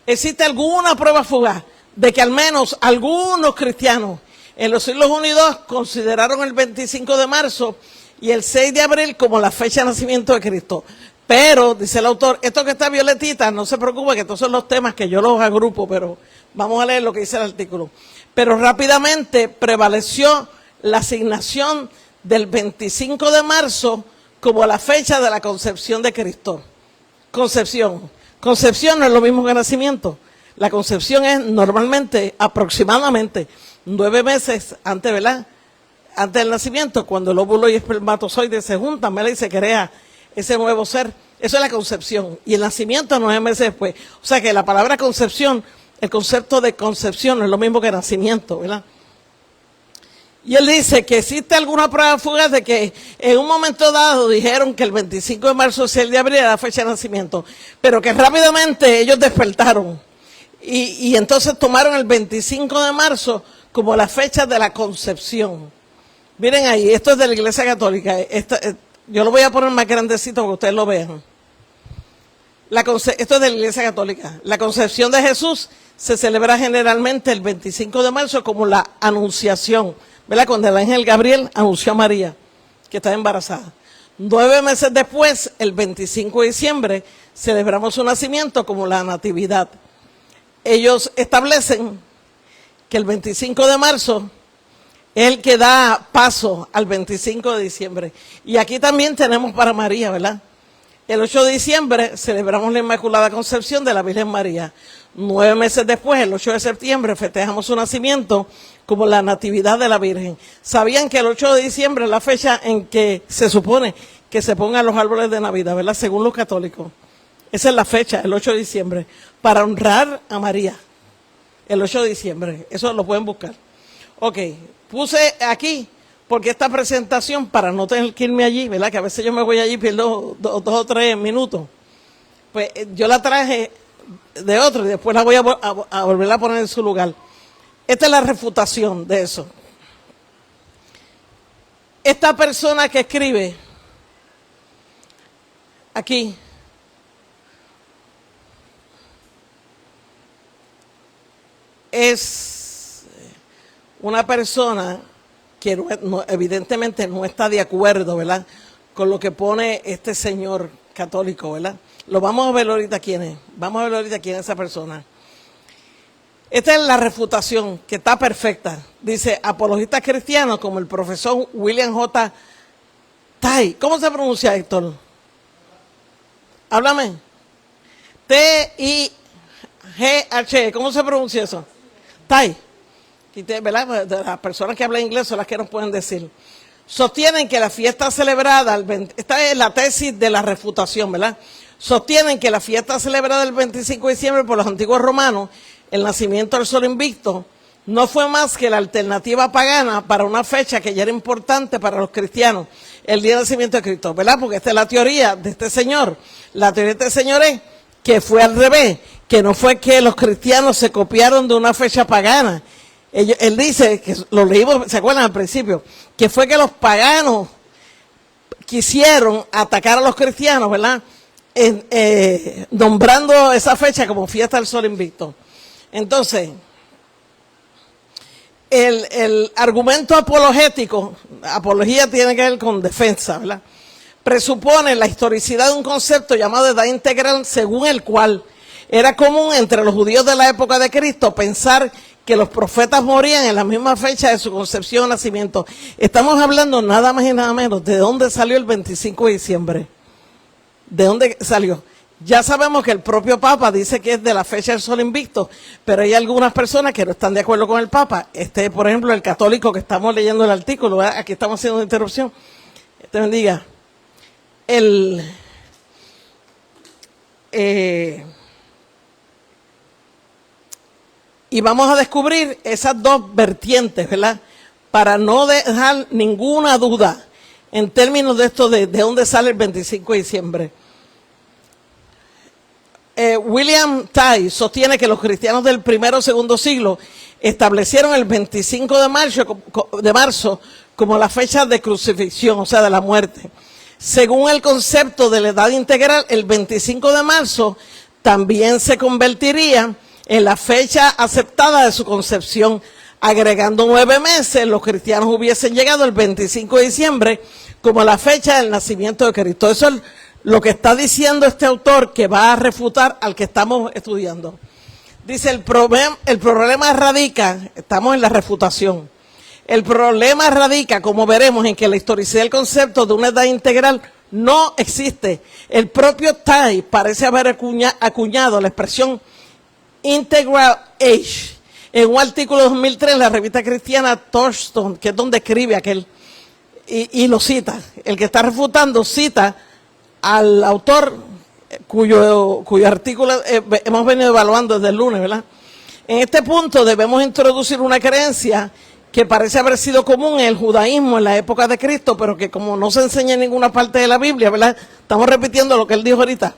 ¿Existe alguna prueba fugaz de que al menos algunos cristianos en los siglos unidos consideraron el 25 de marzo y el 6 de abril como la fecha de nacimiento de Cristo? Pero, dice el autor, esto que está violetita, no se preocupe que estos son los temas que yo los agrupo, pero vamos a leer lo que dice el artículo. Pero rápidamente prevaleció la asignación del 25 de marzo como la fecha de la concepción de Cristo. Concepción. Concepción no es lo mismo que nacimiento. La concepción es normalmente, aproximadamente, 9 meses antes, ¿verdad?, antes del nacimiento, cuando el óvulo y el espermatozoide se juntan, ¿verdad?, y se crea ese nuevo ser. Eso es la concepción. Y el nacimiento 9 meses después. O sea que la palabra concepción, el concepto de concepción no es lo mismo que nacimiento, ¿verdad? Y él dice que existe alguna prueba fugaz de que en un momento dado dijeron que el 25 de marzo es el de abril, era la fecha de nacimiento, pero que rápidamente ellos despertaron y entonces tomaron el 25 de marzo como la fecha de la concepción. Miren ahí, esto es de la Iglesia Católica, yo lo voy a poner más grandecito para que ustedes lo vean. Esto es de la Iglesia Católica. La concepción de Jesús se celebra generalmente el 25 de marzo como la anunciación, ¿verdad? Cuando el ángel Gabriel anunció a María que estaba embarazada. 9 meses después, el 25 de diciembre, celebramos su nacimiento como la natividad. Ellos establecen que el 25 de marzo es el que da paso al 25 de diciembre. Y aquí también tenemos para María, ¿verdad? El 8 de diciembre celebramos la Inmaculada Concepción de la Virgen María. 9 meses después, el 8 de septiembre, festejamos su nacimiento como la Natividad de la Virgen. ¿Sabían que el 8 de diciembre es la fecha en que se supone que se pongan los árboles de Navidad, ¿verdad? Según los católicos. Esa es la fecha, el 8 de diciembre, para honrar a María. El 8 de diciembre, eso lo pueden buscar. Ok, puse aquí, porque esta presentación, para no tener que irme allí, ¿verdad? Que a veces yo me voy allí y pierdo 2 o 3 minutos. Pues yo la traje de otro y después la voy a volver a poner en su lugar. Esta es la refutación de eso. Esta persona que escribe aquí es una persona que evidentemente no está de acuerdo, ¿verdad?, con lo que pone este señor católico, ¿verdad? Lo vamos a ver ahorita quién es. Vamos a ver ahorita quién es esa persona. Esta es la refutación, que está perfecta. Dice, apologistas cristianos como el profesor William J. Tai. ¿Cómo se pronuncia, Héctor? Háblame. T-I-G-H. ¿Cómo se pronuncia eso? Tai. ¿Verdad? Las personas que hablan inglés son las que nos pueden decir. Sostienen que la fiesta celebrada, esta es la tesis de la refutación, ¿verdad? Sostienen que la fiesta celebrada el 25 de diciembre por los antiguos romanos, el nacimiento del sol invicto, no fue más que la alternativa pagana para una fecha que ya era importante para los cristianos, el día del nacimiento de Cristo, ¿verdad? Porque esta es la teoría de este señor. La teoría de este señor es que fue al revés, que no fue que los cristianos se copiaron de una fecha pagana. Él dice, que lo leímos, ¿se acuerdan al principio? Que fue que los paganos quisieron atacar a los cristianos, ¿verdad? Nombrando esa fecha como fiesta del sol invicto. Entonces, el argumento apologético, apología tiene que ver con defensa, ¿verdad? Presupone la historicidad de un concepto llamado edad integral, según el cual era común entre los judíos de la época de Cristo pensar que los profetas morían en la misma fecha de su concepción o nacimiento. Estamos hablando nada más y nada menos de dónde salió el 25 de diciembre. ¿De dónde salió? Ya sabemos que el propio Papa dice que es de la fecha del sol invicto, pero hay algunas personas que no están de acuerdo con el Papa. Por ejemplo, el católico que estamos leyendo el artículo, ¿verdad? Aquí estamos haciendo una interrupción. Te bendiga. Y vamos a descubrir esas dos vertientes, ¿verdad? Para no dejar ninguna duda en términos de esto de dónde sale el 25 de diciembre. William Tai sostiene que los cristianos del primero o segundo siglo establecieron el 25 de marzo como la fecha de crucifixión, o sea, de la muerte. Según el concepto de la edad integral, el 25 de marzo también se convertiría en la fecha aceptada de su concepción. Agregando 9 meses, los cristianos hubiesen llegado el 25 de diciembre como la fecha del nacimiento de Cristo. Eso es lo que está diciendo este autor, que va a refutar al que estamos estudiando. Dice, el problema radica, estamos en la refutación, el problema radica, como veremos, en que la historicidad del concepto de una edad integral no existe. El propio Tai parece haber acuñado la expresión integral age en un artículo de 2003 en la revista cristiana Touchstone, que es donde escribe aquel, y lo cita. El que está refutando cita al autor cuyo artículo hemos venido evaluando desde el lunes, ¿verdad? En este punto debemos introducir una creencia que parece haber sido común en el judaísmo en la época de Cristo, pero que como no se enseña en ninguna parte de la Biblia, ¿verdad? Estamos repitiendo lo que él dijo ahorita.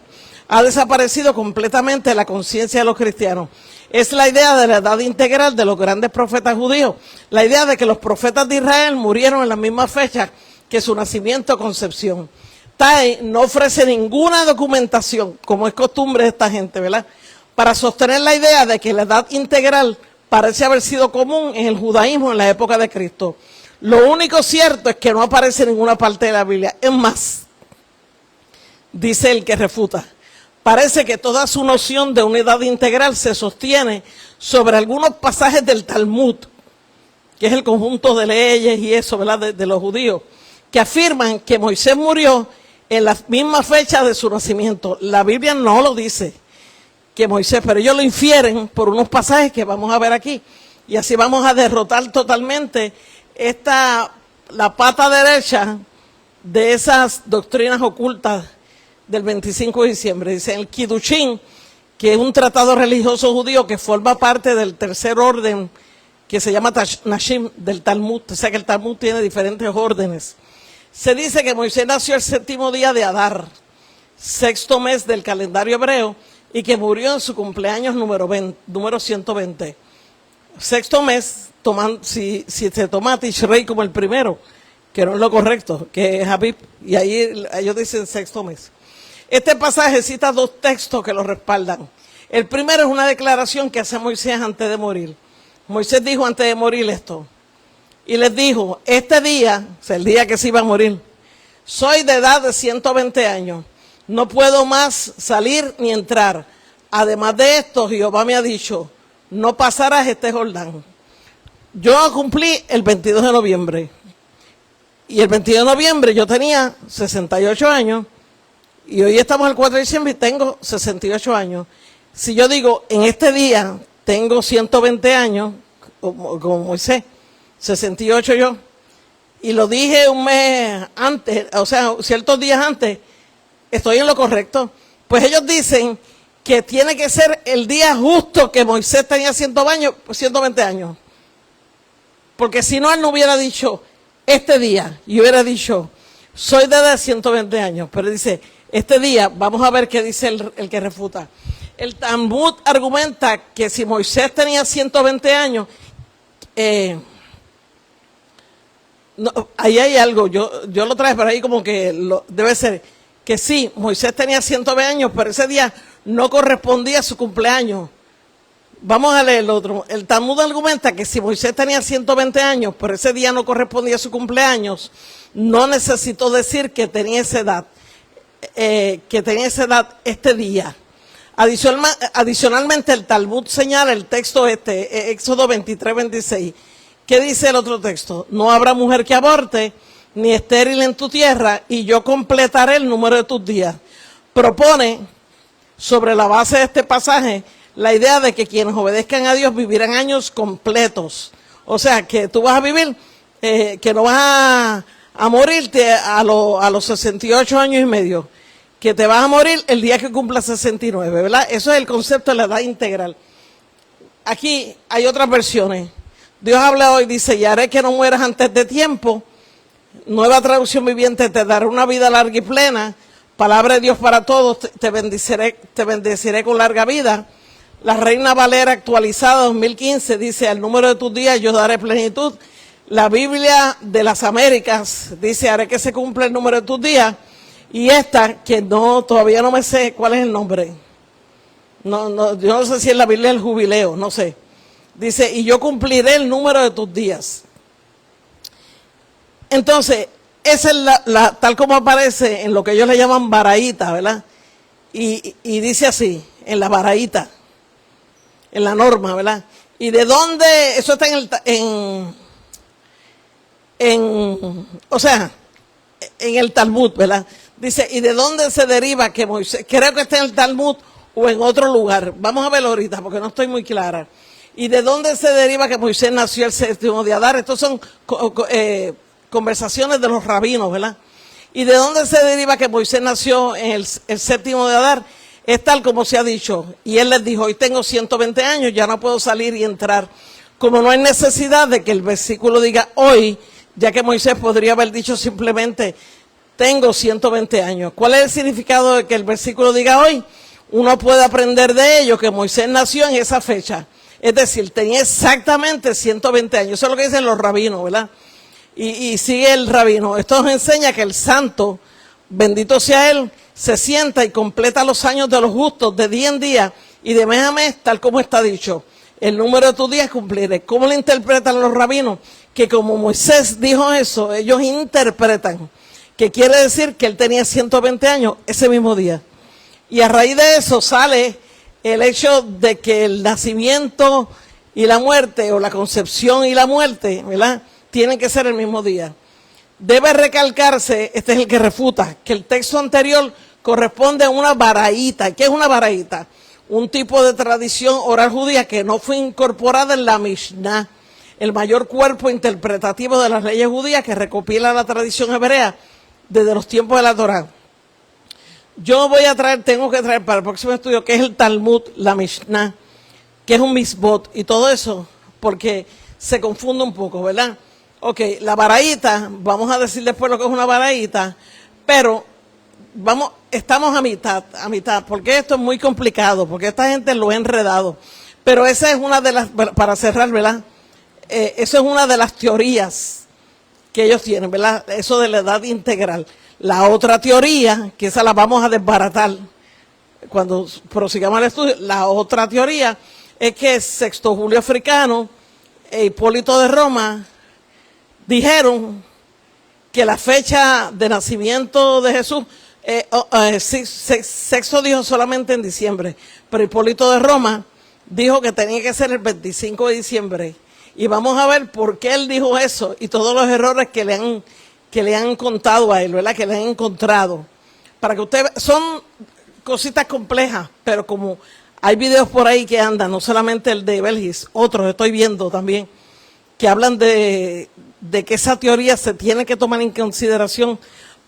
Ha desaparecido completamente de la conciencia de los cristianos. Es la idea de la edad integral de los grandes profetas judíos. La idea de que los profetas de Israel murieron en la misma fecha que su nacimiento o concepción. TAE no ofrece ninguna documentación, como es costumbre de esta gente, ¿verdad?, para sostener la idea de que la edad integral parece haber sido común en el judaísmo en la época de Cristo. Lo único cierto es que no aparece en ninguna parte de la Biblia. Es más, dice el que refuta, parece que toda su noción de una edad integral se sostiene sobre algunos pasajes del Talmud, que es el conjunto de leyes y eso, ¿verdad?, de los judíos, que afirman que Moisés murió en la misma fecha de su nacimiento. La Biblia no lo dice, que Moisés, pero ellos lo infieren por unos pasajes que vamos a ver aquí. Y así vamos a derrotar totalmente la pata derecha de esas doctrinas ocultas del 25 de diciembre. Dice el Kiddushin, que es un tratado religioso judío que forma parte del tercer orden que se llama Nashim del Talmud. O sea que el Talmud tiene diferentes órdenes. Se dice que Moisés nació el séptimo día de Adar, sexto mes del calendario hebreo, y que murió en su cumpleaños número 120. Sexto mes, si se toma Tishrei como el primero, que no es lo correcto, que es Abib, y ahí ellos dicen sexto mes. Este pasaje cita dos textos que lo respaldan. El primero es una declaración que hace Moisés antes de morir. Moisés dijo antes de morir esto, y les dijo, este día, o sea, el día que se iba a morir, soy de edad de 120 años, no puedo más salir ni entrar. Además de esto, Jehová me ha dicho, no pasarás este Jordán. Yo cumplí el 22 de noviembre, y el 22 de noviembre yo tenía 68 años, y hoy estamos al 4 de diciembre y tengo 68 años. Si yo digo, en este día tengo 120 años, como Moisés, 68 yo, y lo dije un mes antes, o sea, ciertos días antes, estoy en lo correcto. Pues ellos dicen que tiene que ser el día justo que Moisés tenía 120 años. Porque si no, él no hubiera dicho este día, y hubiera dicho, soy de edad de 120 años. Pero dice, este día, vamos a ver qué dice el que refuta. El Talmud argumenta que si Moisés tenía 120 años, no, ahí hay algo, yo lo traje por ahí como que debe ser, que sí, Moisés tenía 120 años, pero ese día no correspondía a su cumpleaños. Vamos a leer el otro. El Talmud argumenta que si Moisés tenía 120 años, pero ese día no correspondía a su cumpleaños, no necesitó decir que tenía esa edad, este día. Adicionalmente, el Talmud señala el texto Éxodo 23-26. ¿Qué dice el otro texto? No habrá mujer que aborte, ni estéril en tu tierra, y yo completaré el número de tus días. Propone, sobre la base de este pasaje, la idea de que quienes obedezcan a Dios vivirán años completos. O sea, que tú vas a vivir, que no vas a morirte a los 68 años y medio, que te vas a morir el día que cumplas 69, ¿verdad? Eso es el concepto de la edad integral. Aquí hay otras versiones. Dios habla hoy, dice, y haré que no mueras antes de tiempo. Nueva traducción viviente, te daré una vida larga y plena. Palabra de Dios para todos, te bendeciré con larga vida. La Reina Valera actualizada 2015 dice, al número de tus días yo daré plenitud. La Biblia de las Américas dice, haré que se cumpla el número de tus días. Y esta, que todavía no me sé cuál es el nombre. Yo no sé si es la Biblia del Jubileo, no sé. Dice, y yo cumpliré el número de tus días. Entonces, esa es tal como aparece en lo que ellos le llaman baraíta, ¿verdad? Y dice así, en la baraíta, en la norma, ¿verdad? Y de dónde, eso está en el Talmud, ¿verdad? Dice, ¿y de dónde se deriva que Moisés? Creo que está en el Talmud o en otro lugar. Vamos a verlo ahorita porque no estoy muy clara. ¿Y de dónde se deriva que Moisés nació el séptimo de Adar? Estos son conversaciones de los rabinos, ¿verdad? ¿Y de dónde se deriva que Moisés nació en el séptimo de Adar? Es tal como se ha dicho. Y él les dijo, hoy tengo 120 años, ya no puedo salir y entrar. Como no hay necesidad de que el versículo diga hoy, ya que Moisés podría haber dicho simplemente, tengo 120 años. ¿Cuál es el significado de que el versículo diga hoy? Uno puede aprender de ello que Moisés nació en esa fecha. Es decir, tenía exactamente 120 años. Eso es lo que dicen los rabinos, ¿verdad? Y sigue el rabino. Esto nos enseña que el santo, bendito sea él, se sienta y completa los años de los justos de día en día y de mes a mes, tal como está dicho. El número de tus días cumpliré. ¿Cómo lo interpretan los rabinos? Que como Moisés dijo eso, ellos interpretan que quiere decir que él tenía 120 años ese mismo día. Y a raíz de eso sale el hecho de que el nacimiento y la muerte, o la concepción y la muerte, ¿verdad?, tienen que ser el mismo día. Debe recalcarse, este es el que refuta, que el texto anterior corresponde a una baraíta. ¿Qué es una baraíta? Un tipo de tradición oral judía que no fue incorporada en la Mishnah, el mayor cuerpo interpretativo de las leyes judías que recopila la tradición hebrea desde los tiempos de la Torá. Yo tengo que traer para el próximo estudio, que es el Talmud, la Mishnah, que es un misbot y todo eso, porque se confunde un poco, ¿verdad? Ok, la baraíta, vamos a decir después lo que es una baraíta, pero estamos a mitad, porque esto es muy complicado, porque esta gente lo ha enredado. Pero esa es una de las, para cerrar, ¿verdad? Eso es una de las teorías que ellos tienen, ¿verdad? Eso de la edad integral. La otra teoría, que esa la vamos a desbaratar cuando prosigamos el estudio, la otra teoría es que Sexto Julio Africano e Hipólito de Roma dijeron que la fecha de nacimiento de Jesús, Sexto dijo solamente en diciembre, pero Hipólito de Roma dijo que tenía que ser el 25 de diciembre. Y vamos a ver por qué él dijo eso y todos los errores que le han contado a él, ¿verdad?, que le han encontrado. Para que usted, son cositas complejas, pero como hay videos por ahí que andan, no solamente el de Belgis, otros estoy viendo también, que hablan de que esa teoría se tiene que tomar en consideración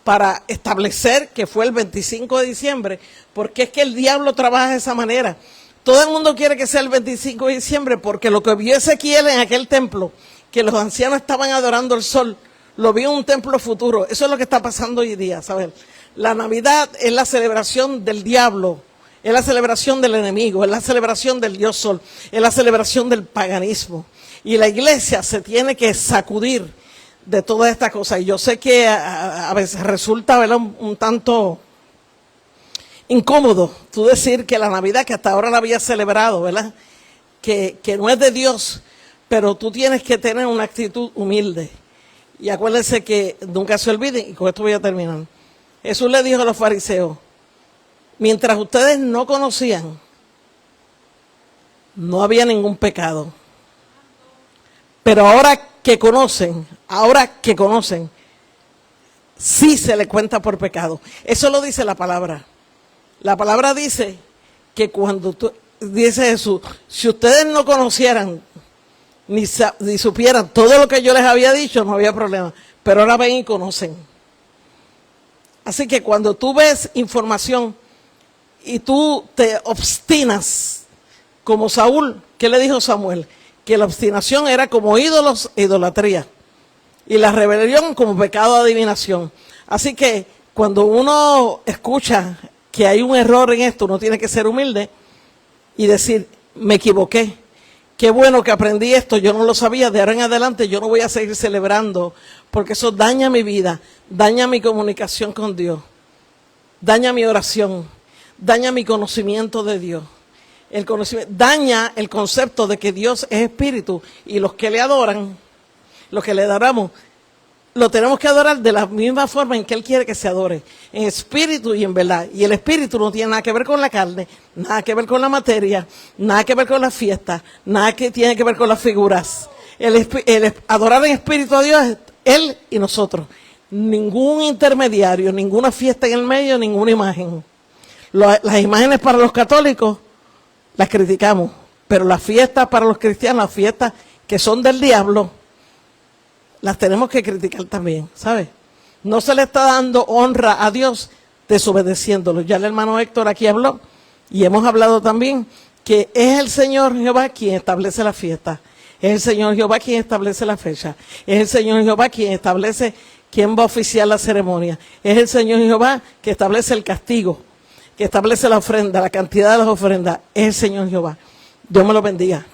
para establecer que fue el 25 de diciembre, porque es que el diablo trabaja de esa manera. Todo el mundo quiere que sea el 25 de diciembre, porque lo que vio Ezequiel en aquel templo, que los ancianos estaban adorando el sol, lo vio en un templo futuro. Eso es lo que está pasando hoy día, ¿sabes? La Navidad es la celebración del diablo, es la celebración del enemigo, es la celebración del dios sol, es la celebración del paganismo. Y la iglesia se tiene que sacudir de todas estas cosas. Y yo sé que a veces resulta, ¿verdad?, un tanto incómodo tú decir que la Navidad, que hasta ahora la había celebrado, ¿verdad?, que no es de Dios, pero tú tienes que tener una actitud humilde. Y acuérdense que nunca se olviden, y con esto voy a terminar. Jesús le dijo a los fariseos, mientras ustedes no conocían, no había ningún pecado. Pero ahora que conocen, sí se le cuenta por pecado. Eso lo dice la palabra. La palabra dice que dice Jesús, si ustedes no conocieran ni supieran todo lo que yo les había dicho, no había problema. Pero ahora ven y conocen. Así que cuando tú ves información y tú te obstinas, como Saúl, ¿qué le dijo Samuel? Que la obstinación era como ídolos e idolatría. Y la rebelión como pecado de adivinación. Así que cuando uno escucha que hay un error en esto, uno tiene que ser humilde y decir, me equivoqué. Qué bueno que aprendí esto, yo no lo sabía, de ahora en adelante yo no voy a seguir celebrando, porque eso daña mi vida, daña mi comunicación con Dios, daña mi oración, daña mi conocimiento de Dios. Daña el concepto de que Dios es espíritu y los que le adoran, los que le adoramos, lo tenemos que adorar de la misma forma en que Él quiere que se adore, en espíritu y en verdad. Y el espíritu no tiene nada que ver con la carne, nada que ver con la materia, nada que ver con las fiestas, nada que tiene que ver con las figuras. Adorar en espíritu a Dios es Él y nosotros. Ningún intermediario, ninguna fiesta en el medio, ninguna imagen. Las imágenes para los católicos las criticamos, pero las fiestas para los cristianos, las fiestas que son del diablo, las tenemos que criticar también, ¿sabes? no se le está dando honra a Dios desobedeciéndolo. Ya el hermano Héctor aquí habló y hemos hablado también que es el Señor Jehová quien establece la fiesta, es el Señor Jehová quien establece la fecha, es el Señor Jehová quien establece quién va a oficiar la ceremonia, es el Señor Jehová que establece el castigo, que establece la ofrenda, la cantidad de las ofrendas, es el Señor Jehová. Dios me lo bendiga.